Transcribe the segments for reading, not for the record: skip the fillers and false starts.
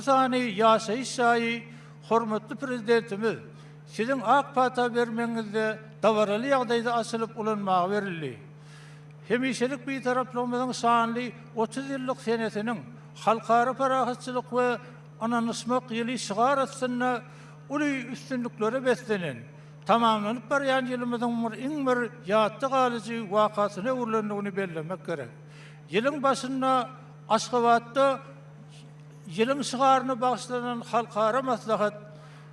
Sani Yasayiş Sayi, hormatly prezidentimiz, sizin AK Parti vermeňizde dawaraly ýagdaýda asylyp ulanmagy berildi. Hemişelik bir taraplamyň sanly 30 ýyllyk senetiniň halkara parahatçylyk we ananysmak ýyly şigaratyna uly üstünliklere beslenen, tamamlanyp barýan ýylymyzyň iň bir ýatdy galyjy wakasyna urlandygyny bellemek gerek. Ýylyň başynda Aşgabatda ýylyň şigaryna bagşlanan halkara maslahat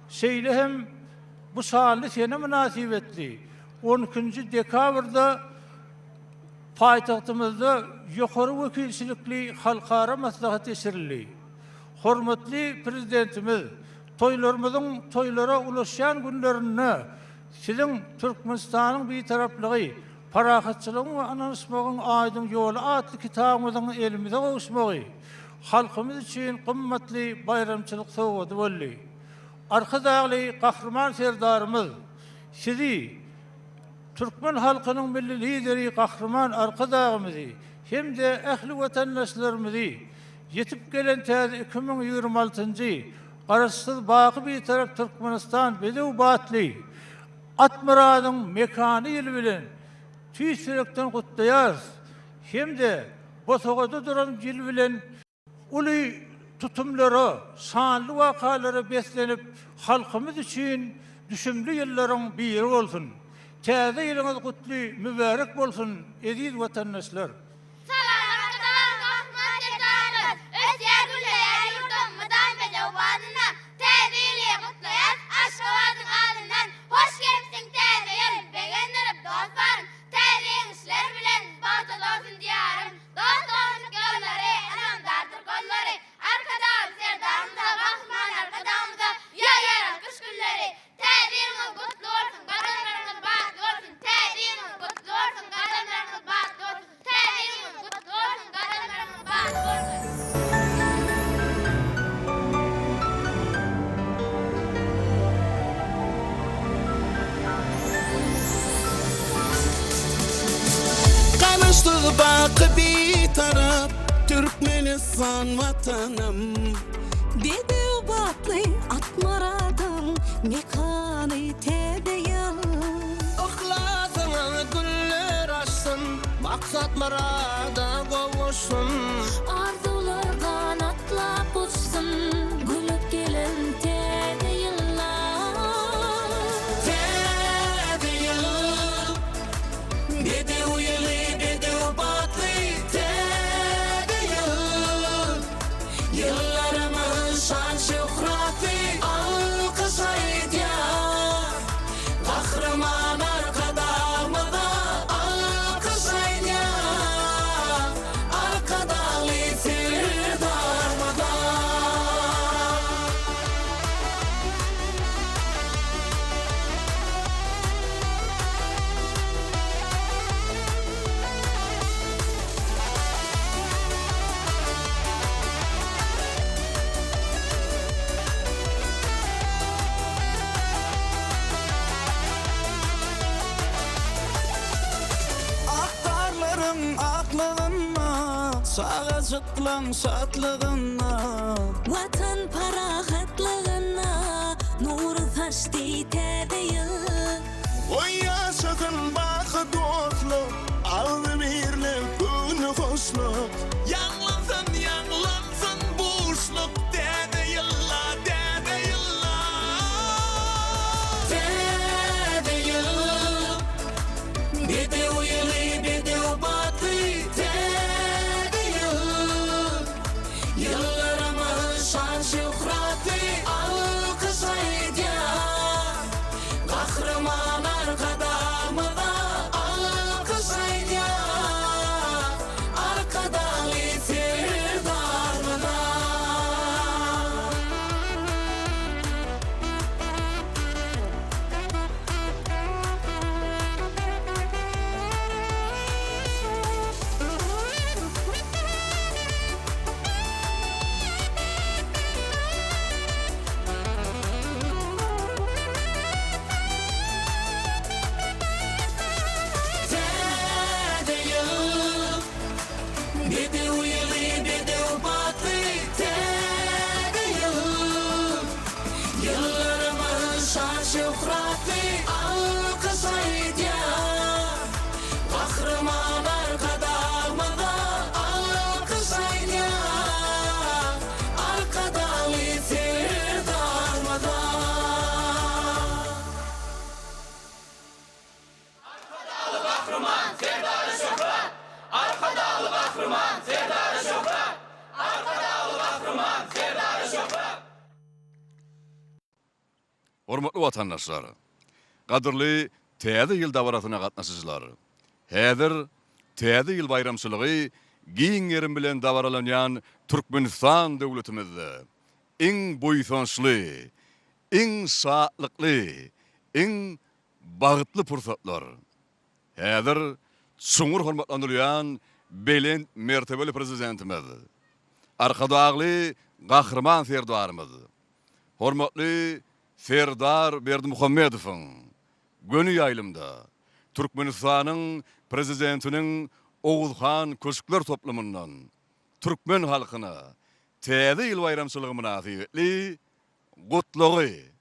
şeýle hem bu sanly sene münasibetli 12-nji dekabrda paýtagtymyzda ýokary wekilçilikli halkara maslahat eşirildi. Hormatly prezidentimiz, toýlarymyzyň toýlara ulaşýan günlerini sizin Türkmenistanyň bir taraplygy, parahatçylygyň we ananysmagyň aýdyň ýoly atly kitabymyzyň elimize gowuşmagy halkymyz üçin gymmatly bayramçylyk sowgady boldy. Arkadaşly gahrman serdarymyz, sizi Türkmen halkynyň milli lideri gahrman arkadaşymyzy hem-de ähli watandaşlarymyzy yetip gelen 2026-njy garaşsyz baky bir tarap Türkmenistan bedew batly Atmaradyň mekany ýyly bilen tüýsürekden gutlaýar. Hem-de bosogada duran ýyl bilen uly tutumlara, sanly wakalara beslenip halkymyz üçin düşümli ýyllaryň biri bolsun. Täze ýylyňyz gutly, mübarek bolsun, eziz watandaşlar. Bakı bir taraf Türkmenistan vatanım, Bedew batly Atmaradyň mekany tädeýär. Oklasaňa güller açsın, maksat marada gowuşsun. Arzular ganatlap uçsun, gülüp gelen täze ýyllar. Täze ýyl, bedew ýyly, bedew batly täze ýyl. Yıllarımız şan şöhraty alkış aýdýar. Kahraman arkadamyza alkış aýdýar. Arkadaly serdarmyza. Aktarlarım aklygyna, sagajyklaň şatlygyna. Watan parahatlygyna, nur saçdy tädeýär. Oy yaşasın bakı dostluk, aldı birle günü hoşluk. Yanlansın yanlansın boşluk, dede yılla, dede yılla. Dede yılla, bedew ýyly, bedew batly, dede yılla. Yıllarımız şan şöhraty alkış aýdýar. Kahraman arkadamyza alkış aýdýar. Arkadaly Hormatly watandaşlar, gadyrly täze ýyl dawratyna gatnaşyjylar. Häzir täze ýyl bayramçylygy giň ýerim bilen dawralanýan Türkmenistan döwletimizde iň boýsançly, iň saglykly, iň bagıtly pursatlar. Häzir çuňur hormatlanylýan belin mertebeli prezidentimiz, arkadagly gahrman serdarymyz, hormatly Serdar Berdimuhammedowyň gönü ýaýlymda Türkmenistanyň prezidentiniň Oğuzhan Köşkler toplamyndan Türkmen halkyna täze ýyl bayramçylygy münasibetli gutlugy.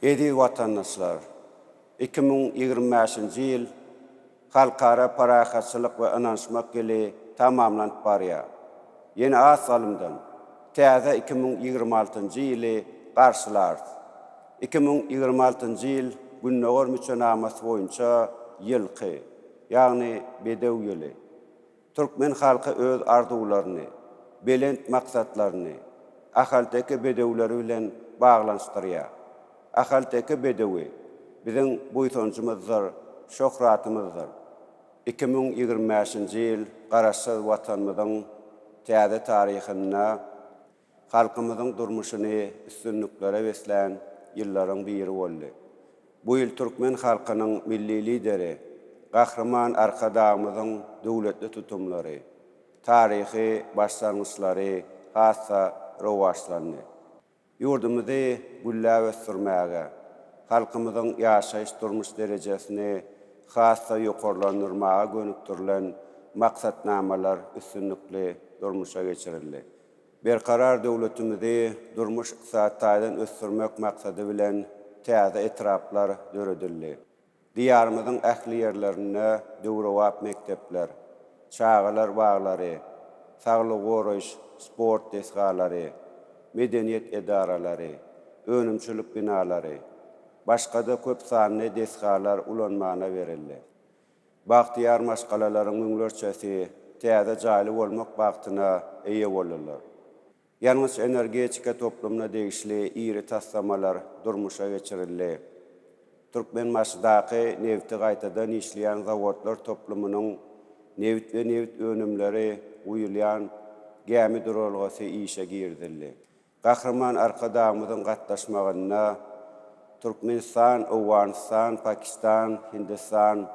Edi vatandaşlar, 2025-nji ýyl halkara parahatçylyk we ynançmak geli tamamlanıp barýar. Ýene az salymdan täze 2026-njy ýyly garşylar. 2026-njy ýyl Günnäger müçenamasy boýunça ýylky, ýagny bedew ýyly. Türkmen halky öz arzuwlaryny, belent maksatlaryny ahalteki bedewleri bilen baglanşdyrýar. Ahalteki bedewi biziň boýsançymyzdyr, şöhratymyzdyr. 2025-nji ýyl garaşsyz watanymyzyň täze taryhyna halkymyzyň durmuşyny üstünliklere beslen ýyllaryň biri boldy. Bu ýyl Türkmen halkynyň milli lideri, gahrman arkadağımyzyň döwletli tutumlary, taryhy başlangyçlary, hassa rowaşlany ýurdumyzy güllä we sürmäge, halkymyzyň ýaşaýyş durmuş derejesini hassa ýokarlandyrmaga gönükdirilen maksatnamalar üstünlikli durmuşa geçirildi. Berkarar döwletimizi durmuş yksadydan ösürmek maksady bilen täze etraplar döredildi. Diýarymyzyň ähli ýerlerine döwrewap mektepler, çağalar baglary, saglyk goraş, sport desgalary, medeniýet edaralary, önümçilik binalary, başga-da köp sanly desgalar ulanmana berildi. Bagtyar maşgalalaryň müňlerçesi täze jaýly bolmak bagtyna eýe bolýarlar. Ýalnys energetika toplumuna degişli iri taslamalar durmuşa geçirildi. Türkmen maşdaky nefti gaýtadan işleýän zawodlar toplumynyň nevit ve nevit önümleri uyulyan gämi durulgasy işe girdildi. Gahrman arkadağımızın gatnaşmagyna Türkmenistan, Awganistan, Pakistan, Hindistan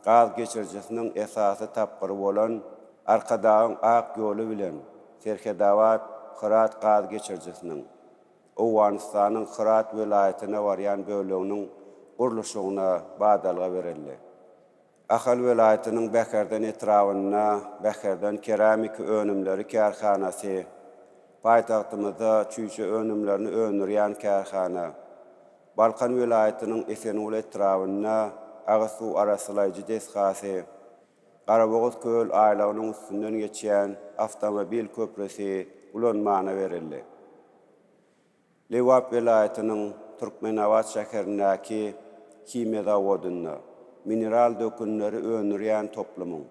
gaz geçirjisiniň esasy tapgyry bolan arkadağın ak ýolu bilen Serkedawat Hırat gaz geçirjisiniň Awganistanyň Hırat welaýatyna barýan böleginiň gurulşygyna badalga berildi. Ahal welaýatynyň Bäherden etrawyna Bäherden keramik önümleri kärhanasy, paýtagtymyzda çüýçe önümlerini öňürýän kärhana, Balkan welaýatynyň Esenol etrawyna Agsu arasylaýjy desgasy, Garaboguz köl aýlagynyň üstünden geçýän avtomobil köprüsi ulanmana berildi. Lewap welaýatynyň Türkmenawat şäherindäki kimya zawodyna mineral dökünleri öňürýän toplumyň,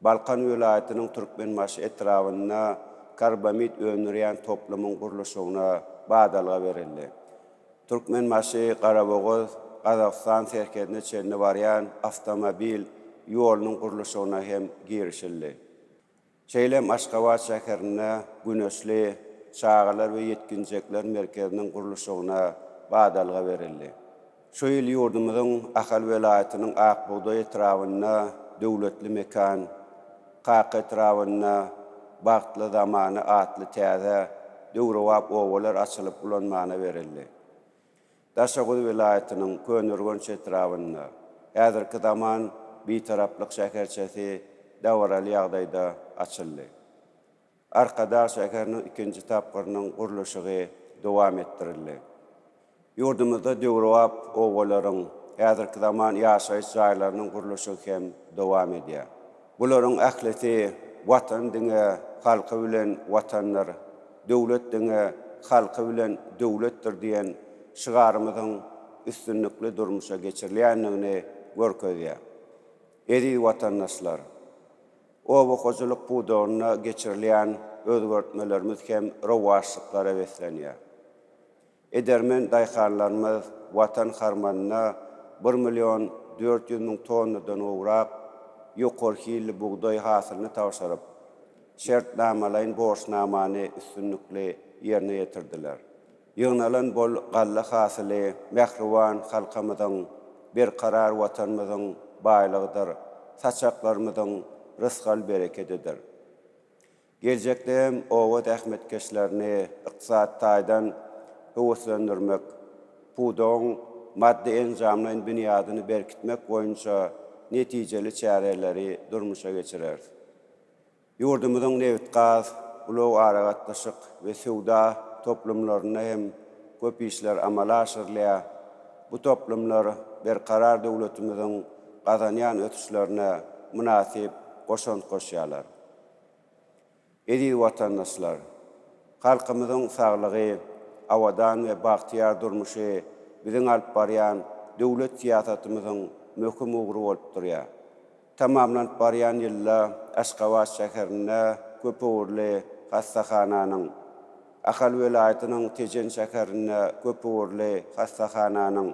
Balkan welaýatynyň Türkmenmaşy etrawyna karbamid öňürýän toplumyň gurulşygyna badalga berildi. Türkmenmaşy Garaboguz Kazakistan serkedine çenli barýan avtomobil ýolunyň gurulşygyna hem girişildi. Şeýlem Aşgabat şäherine güneşli çağalar we yetkinjekler merkeziniň gurulşygyna badalga berildi. Şu ýyl ýurdumyzyň ahal welaýatynyň Akbuğday etrawyna döwletli mekan, Kaq etrawyna bagtly zamany atly täze döwrewap owalar açylyp ulanmana berildi. Daşagul welaýatynyň Könürgön etrawyna häzirki zaman bitaraplyk şäherçesi dawraly ýagdaýda açyldy. Arkadaş şäheriniň ikinji tapgyrynyň gurulşygy dowam etdirildi. Ýurdumyzda döwrewap owalaryň häzirki zaman ýaşaýyş jaýlarynyň gurulşygy hem dowam edýär. Bularyň ahleti watan diňe halky bilen watanlar, döwlet diňe halky bilen döwletdir diýen şygarymyzyň üstünlikli durmuşa geçirilýändigini görkezýär. Eri watandaşlar, owa hojalyk pudawyna geçirilýän özgertmelerimiz hem rowaşlyklara beslenýär. Edermen daýharlarymyz watan harmanyna 1.400.000 tonnadan owrak ýokarkyly buğday hasylyny tawşaryp, şertnamalaryň borçnamany üstünlikli ýerine ýetirdiler. Ýygnalan bol galla hasyly mähruwan halkymyzyň berkarar watanymyzyň baýlygydyr, saçaklarymyzyň rızkal bereketidir. Gelecekde hem owa tähmetkeşlerini iqtisad taýdan howaslandyrmak, pudaň maddi enjamlaryň büniýadyny berkitmek boýunça netijeli çäreleri durmuşa geçirer. Ýurdumyzyň newit gaz, ulug aragatlaşyk we sowda toplumlaryna hem köp işler amala aşyrylýar. Bu toplumlar berkarar döwletimiziň gazanýan ötüşlerine münasip goşan goşýarlar. Eri watandaşlar, halkymyzyň saglygy, awadan we bagtyar durmuşy biziň alyp barýan döwlet siýasatymyzyň möhüm ugry bolup durýar. Tamamlanyp barýan ýylda Aşgabat şäherine köp uğurly hastahananyň, Ahal welaýatynyň Tejen şäherine köp uğurly hastahananyň,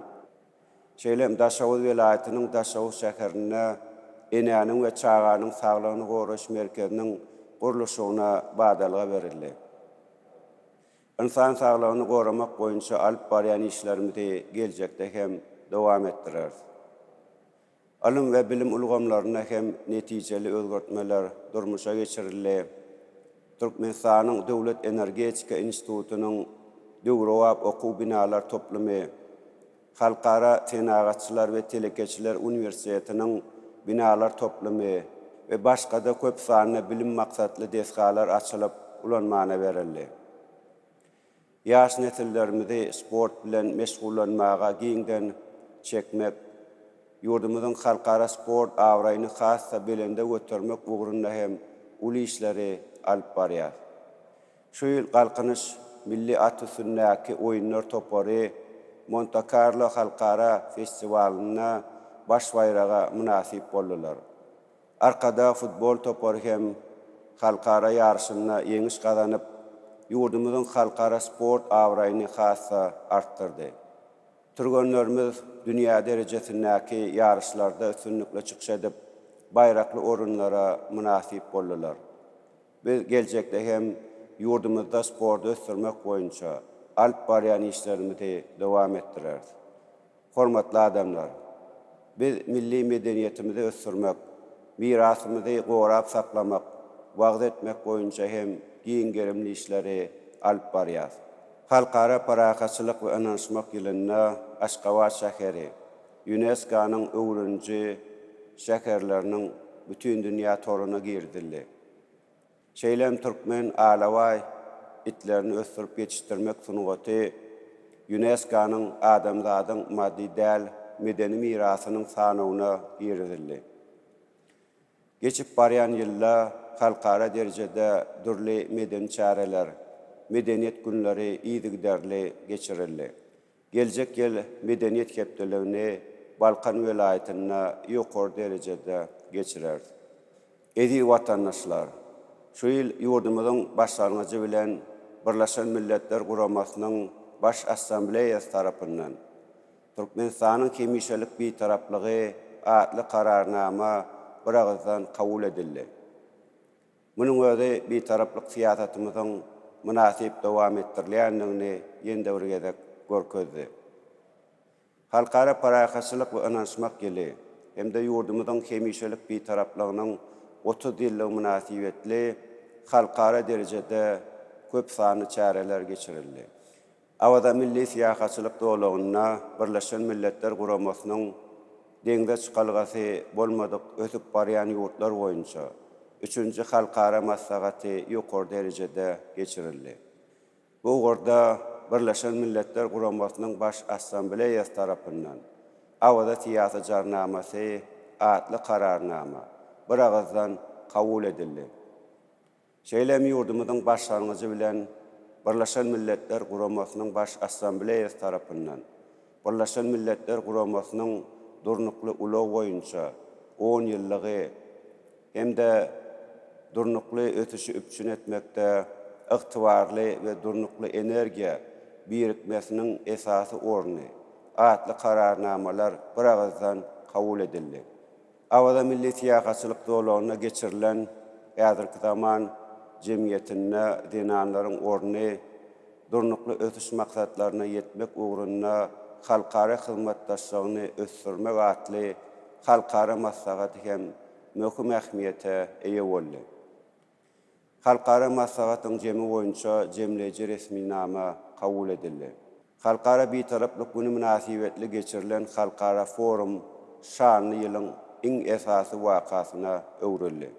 Şeýlem Daşagul welaýatynyň Daşagul şäherine enäniň we çağanyň saglygyny goraş merkeziniň gurulşygyna badalga berildi. İnsan saglygyny goramak boýunça alyp barýan işlerimizi geljekde hem dowam etdirer. Alym we bilim ulgamlaryna hem netijeli özgertmeler durmuşa geçirildi. Türkmenistanyň Döwlet Energetika Institutunyň döwrewap okuw binalar toplumy, Halkara Tenagatçylar we Telekeçiler Uniwersitetiniň binalar toplumy we başga-da köp sanly bilim maksatly desgalar açylyp ulanmana berildi. Ýaş nesillerimizi sport bilen meşgullanmaga giňden çekmek, ýurdumyzyň halkara sport awraýyny hassa belende götürmek ugrunda hem uly işleri alyp barýar. Şu ýyl galkynyş milli aty sünnäki oýunlar topary Monte Carlo Halkara Festivalyna baş bayraga münasip boldular. Arkada futbol topary hem halkara ýarşyna ýeňiş gazanyp, ýurdumyzyň halkara sport awraýyny hassa artdyrdy. Türgenlerimiz dünýä derejesindäki ýarşlarda üstünlikle çykyş edip, bayraklı orunlara münasip boldular. Biz gelecekde hem yurdumuzda sporda ösürmek boyunca alp baryan işlerimizi devam ettireriz. Hormatly adamlar, biz milli medeniyetimizi ösürmek, mirasımızı gorap saklamak, wagt etmek boyunca hem giňgerimli işleri alp barýar. Halkara Parakatçylyk we Ynanşmak ýylyna Aşgabat şäheri UNESCO-nyň öwrünji şäherleriniň bütün dünýä toruna girdildi. Şeýlem türkmen alaway itlerini ösürip yetiştirmek sunugaty UNESCO-nyň adamzadyň maddi däl medeni mirasynyň sanawyna girdildi. Geçip baryan ýyllar halkara derejede dürli medeni çareler, medeniyet günleri iýdigderli geçirildi. Gelecek ýyl medeniyet hepdelegini Balkan welaýatyna ýokary derejede geçirer. Edi watandaşlar, şu ýyl ýurdumyzyň başlangyjy bilen Birleşen Milletler Guramasynyň baş assambleýasy tarapyndan Türkmenistanyň kemişelik bitaraplygy adly kararnama bir agzdan kabul edildi. Munyň özi bitaraplyk siýasatymyzyň münasip dowam etdirilýändigini ýende bir gezek görkezdi. Halkara Parakatçylyk we Ynanşmak ýyly hemde ýurdumyzyň kemişelik bitaraplygynyň 30 ýyllyk münasibetli halkara derejede köp sany çareler geçirildi. Awada milli siýasatçylyk dowlagyna Birleşen Milletler Guramasynyň deňde çykalgasy bolmadyk ösüp barýan ýurtlar boýunça 3-nji halkara maslahaty ýokary derejede geçirildi. Bu gorda Birleşen Milletler Guramasynyň baş assambleýasy tarapyndan awada siýasat jarnamasy adly kararnama bir agzdan kabul edildi. Şeýlem ýurdumyzyň başlangyjy bilen Birleşen Milletler Guramasynyň baş assambleýasy tarapyndan Birleşen Milletler Guramasynyň durnukly ulag boýunça 10 ýyllygy hemde durnukly ötüşi üpçün etmekde ygtybarly we durnukly energiýa birikmesiniň esasy orny adly kararnamalar bir agzdan kabul edildi. Awada milli siýasatçylyk dowlagyna geçirilen häzirki zaman jemgyýetine dinanlaryň orny durnukly ötüş maksatlaryna ýetmek ugrunda halkara hyzmatdaşlygyny ösürmek atly halkara maslahaty hem möhüm ähmiýete eýe boldy. Halkara maslahatyň jemi boýunça jemleýici resminama kabul edildi. Halkara bitaraplyk güni münasibetli geçirilen halkara forum şanly ýylyň iň esasy wakasyna öwrildi.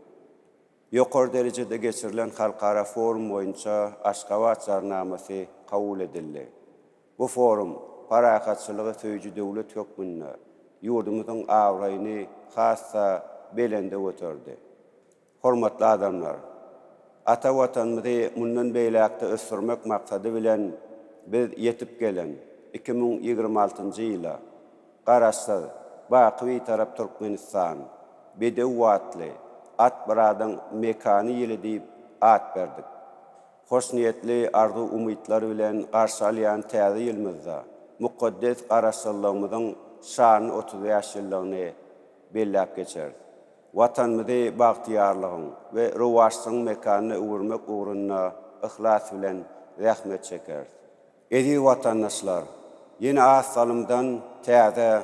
Ýokary derejede geçirilen halkara forum boýunça Aşgabat jarnamasy kabul edildi. Bu forum parakatçylygy söýüji döwlet hökmünde ýurdumyzyň awraýyny hassa belende götürdi. Hormatly adamlar, ata watanymyzy mundan beýlekde ösürmek maksady bilen biz ýetip gelen 2026-njy ýyla garaşsa baky tarap Türkmenistan bedewatly at baradyň mekany ýyly diýip at berdik. Hoş niýetli arzu umytlar bilen garşy alýan täze ýylymyzda mukaddes garaşlygymyzyň şany 30 ýaşlygyny belläp geçer. Watanymyzy bagtyarlygyň we rowaşsyň mekanyny öwürmek ugrunda ihlas bilen rahmet çeker. Edi watandaşlar, ýene asalymdan täze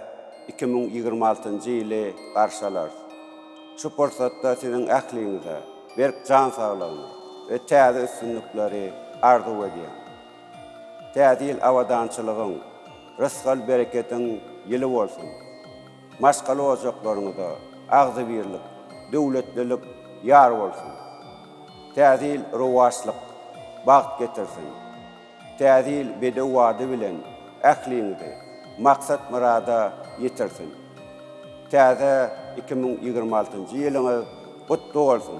2026-njy ýyly garşalar. Şu pursatda siziň ähliňize berk jan saglygyny we täze üstünlikleri arzu edýän. Täze ýyl awadançylygyň, rızkal bereketiň ýyly bolsun. Maşgaly ojaklaryňyzda agzy birlik, döwletlilik ýar bolsun. Täze ýyl rowaşlyk, bagt getirsin. Täze ýyl bedewady bilen ähliňizi maksat murada ýetirsin. Täze 2026-njy ýylyňyz gutly bolsun.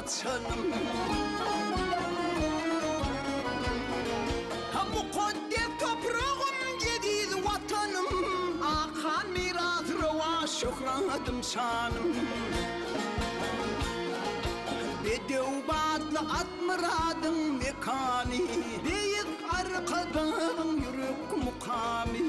patşanım. Ha mukaddes toprağım gedid vatanım, akan miras reva şöhradım şanım. Bedeubatlı atmıradım mekani, büyük arkadan yürük mukami.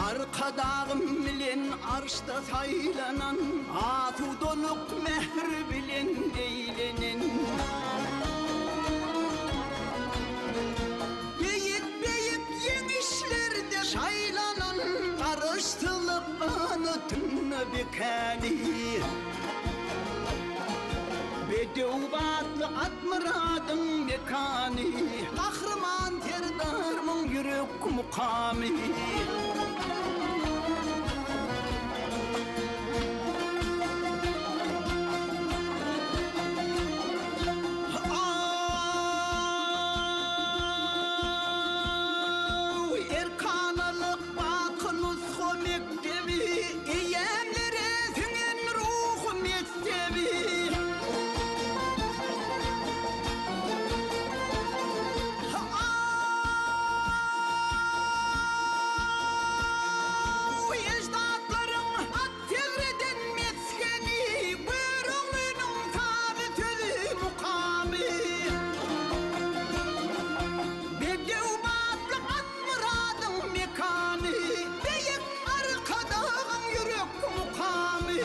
Arkadağım bilen arşta saylanan, atu doluk mehr bilen eğlenen. Beyik yemişlerde şaylanan, karıştılıp anıtını bekani. Bedeubatlı atmıradım mekani, kahraman terdarmın yürek mukami. Erkanalık bakın usku mektebi, eyemlere singen ruhu mektebi. Ecdatlarım at tegreden meskeni, buyruğunun tabi tülü mukami. Bedeubatlı atmıradım mekani, büyük arkadağım yürek mukami.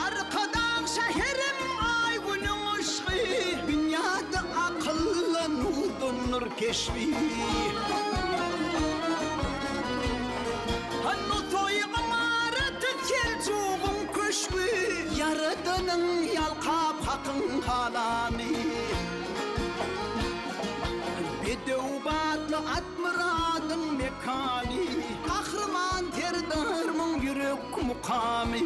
Arkadan şehrim ay günün ışığı, dünyada akılla nur keşfi. Hannu toy amaratı kelçuğun köşkü, yaradanın yalkap hakın halami. Bedeubatlı atmıradım mekani, kahraman terdarmın yürek mukami.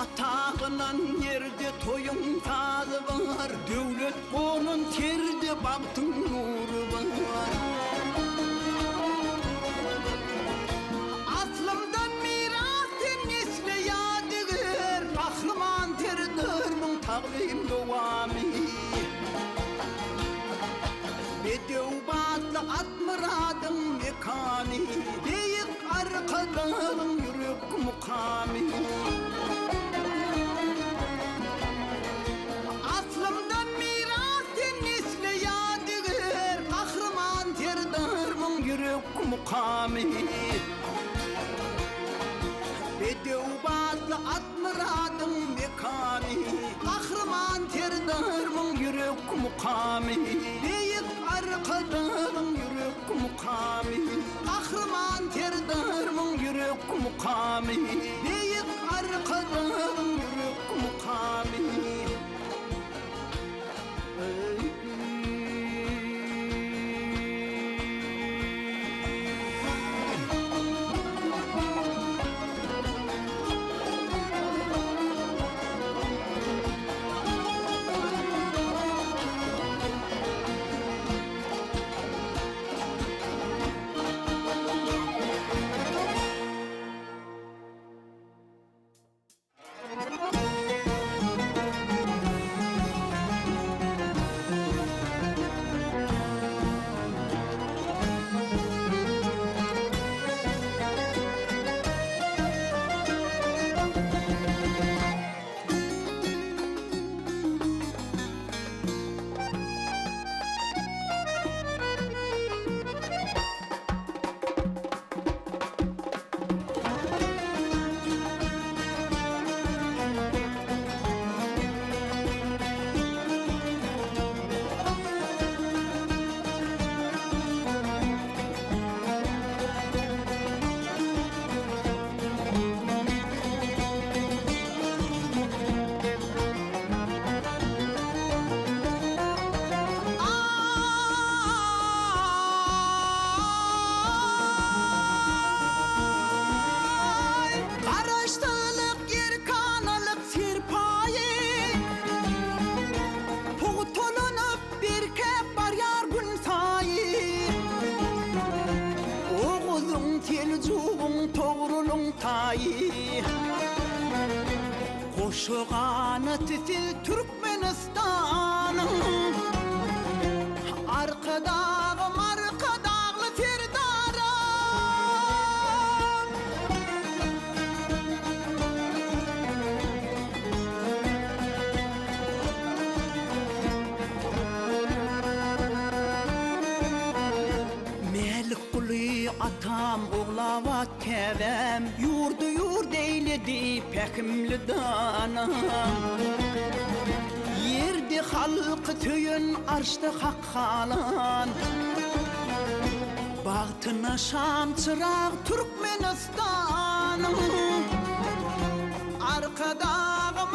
Atağınan yerde toyun tadı var, devlet bonun terde baktın nuru var. Aslımdan mirasın nesle yadıgır, kahraman terdarmın tağlim duvami. Bedeubatlı atmıradım mekani, büyük arkadan yürek mukami. Aslımdan mirasın nesle yadıgır, kahraman terdarmın yürek mukami. Bedeubatlı atmıradım mekani, kahraman terdarmın yürek mukami. Büyük arkadan yürek mukami, kahraman terdarmın yürek mukami. Büyük arkadan yürek mukami. Şu kanat til Türkmenistan'ın Arkadağım arkadağlı firdarım Melik kuli atam oğlavat kevem Yurdu eyledi pekimli danam Yerdi halkı töyün arştı hak halan Bağtına şam çıraq Türkmenistan'ın Arkadağım